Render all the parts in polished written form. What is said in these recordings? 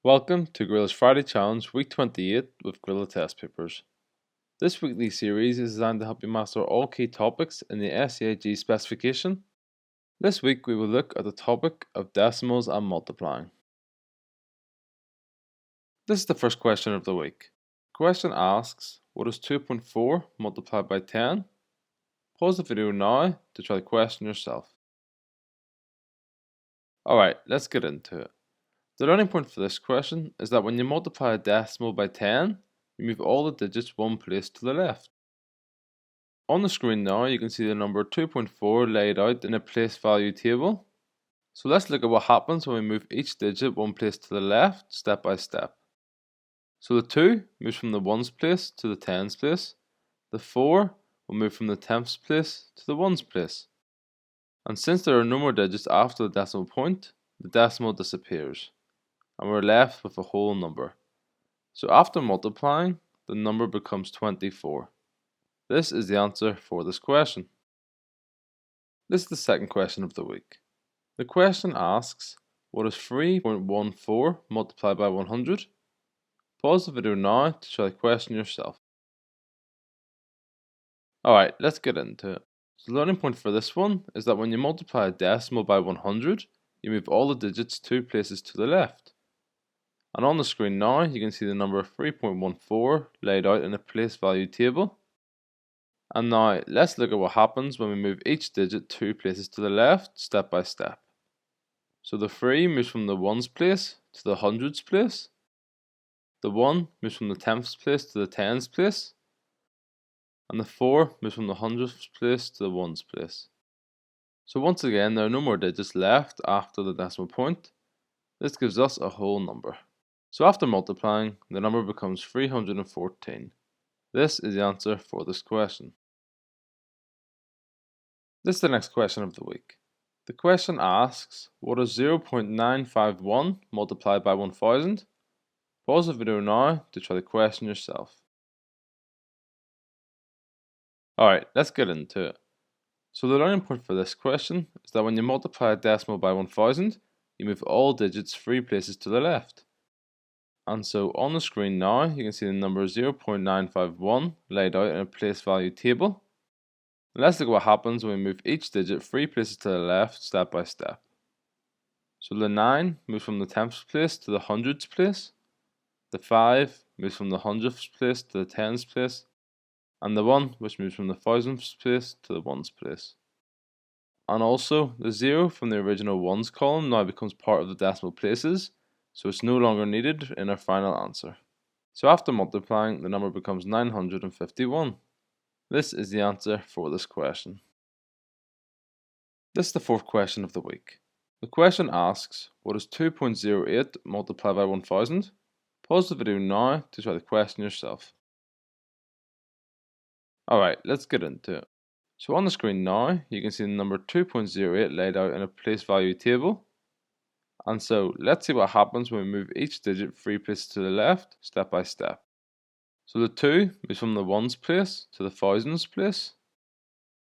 Welcome to Gorilla's Friday Challenge Week 28 with Gorilla Test Papers. This weekly series is designed to help you master all key topics in the SEAG specification. This week we will look at the topic of decimals and multiplying. This is the first question of the week. The question asks, what is 2.4 multiplied by 10? Pause the video now to try the question yourself. Alright, let's get into it. The learning point for this question is that when you multiply a decimal by 10, you move all the digits one place to the left. On the screen now you can see the number 2.4 laid out in a place value table. So let's look at what happens when we move each digit one place to the left step by step. So the 2 moves from the ones place to the tens place. The 4 will move from the tenths place to the ones place. And since there are no more digits after the decimal point, the decimal disappears, and we're left with a whole number. So after multiplying, the number becomes 24. This is the answer for this question. This is the second question of the week. The question asks, what is 3.14 multiplied by 100? Pause the video now to try the question yourself. Alright, let's get into it. So the learning point for this one is that when you multiply a decimal by 100, you move all the digits 2 places to the left. And on the screen now, you can see the number 3.14 laid out in a place value table. And now, let's look at what happens when we move each digit 2 places to the left, step by step. So the 3 moves from the ones place to the hundreds place. The 1 moves from the tenths place to the tens place. And the 4 moves from the hundredths place to the ones place. So once again, there are no more digits left after the decimal point. This gives us a whole number. So after multiplying, the number becomes 314. This is the answer for this question. This is the next question of the week. The question asks, what is 0.951 multiplied by 1000? Pause the video now to try the question yourself. Alright, let's get into it. So the learning point for this question is that when you multiply a decimal by 1000, you move all digits 3 places to the left. And so on the screen now, you can see the number 0.951 laid out in a place value table. Let's look at what happens when we move each digit 3 places to the left step by step. So the 9 moves from the tenths place to the hundreds place. The 5 moves from the hundredths place to the tens place. And the 1 which moves from the thousandths place to the ones place. And also the 0 from the original ones column now becomes part of the decimal places, so it's no longer needed in our final answer. So after multiplying, the number becomes 951. This is the answer for this question. This is the fourth question of the week. The question asks, what is 2.08 multiplied by 1000? Pause the video now to try the question yourself. Alright, let's get into it. So on the screen now, you can see the number 2.08 laid out in a place value table. And so let's see what happens when we move each digit 3 places to the left, step by step. So the 2 moves from the ones place to the thousands place.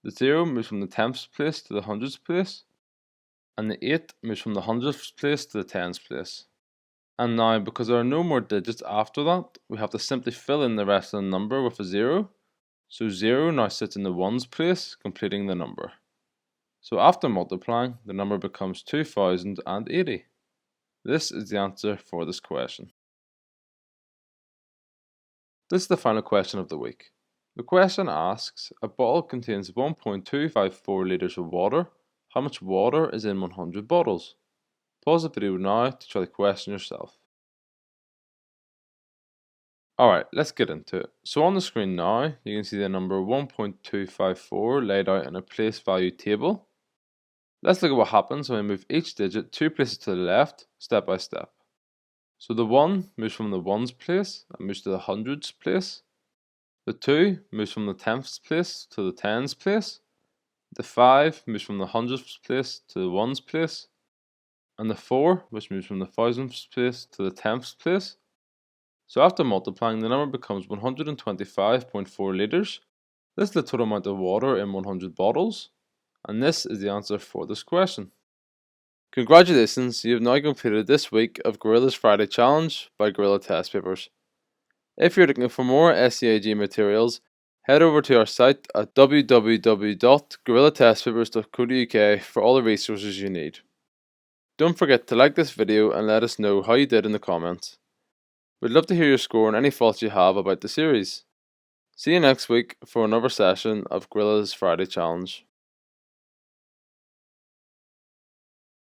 The 0 moves from the tenths place to the hundreds place. And the 8 moves from the hundredths place to the tens place. And now, because there are no more digits after that, we have to simply fill in the rest of the number with a 0. So 0 now sits in the ones place, completing the number. So after multiplying, the number becomes 2080. This is the answer for this question. This is the final question of the week. The question asks, a bottle contains 1.254 litres of water. How much water is in 100 bottles? Pause the video now to try the question yourself. Alright, let's get into it. So on the screen now, you can see the number 1.254 laid out in a place value table. Let's look at what happens when we move each digit 2 places to the left, step by step. So the 1 moves from the ones place and moves to the hundreds place. The 2 moves from the tenths place to the tens place. The 5 moves from the hundredths place to the ones place. And the 4, which moves from the thousandths place to the tenths place. So after multiplying, the number becomes 125.4 litres. This is the total amount of water in 100 bottles. And this is the answer for this question. Congratulations, you have now completed this week of Gorilla's Friday Challenge by Gorilla Test Papers. If you're looking for more SEAG materials, head over to our site at www.gorillatestpapers.co.uk for all the resources you need. Don't forget to like this video and let us know how you did in the comments. We'd love to hear your score and any thoughts you have about the series. See you next week for another session of Gorilla's Friday Challenge.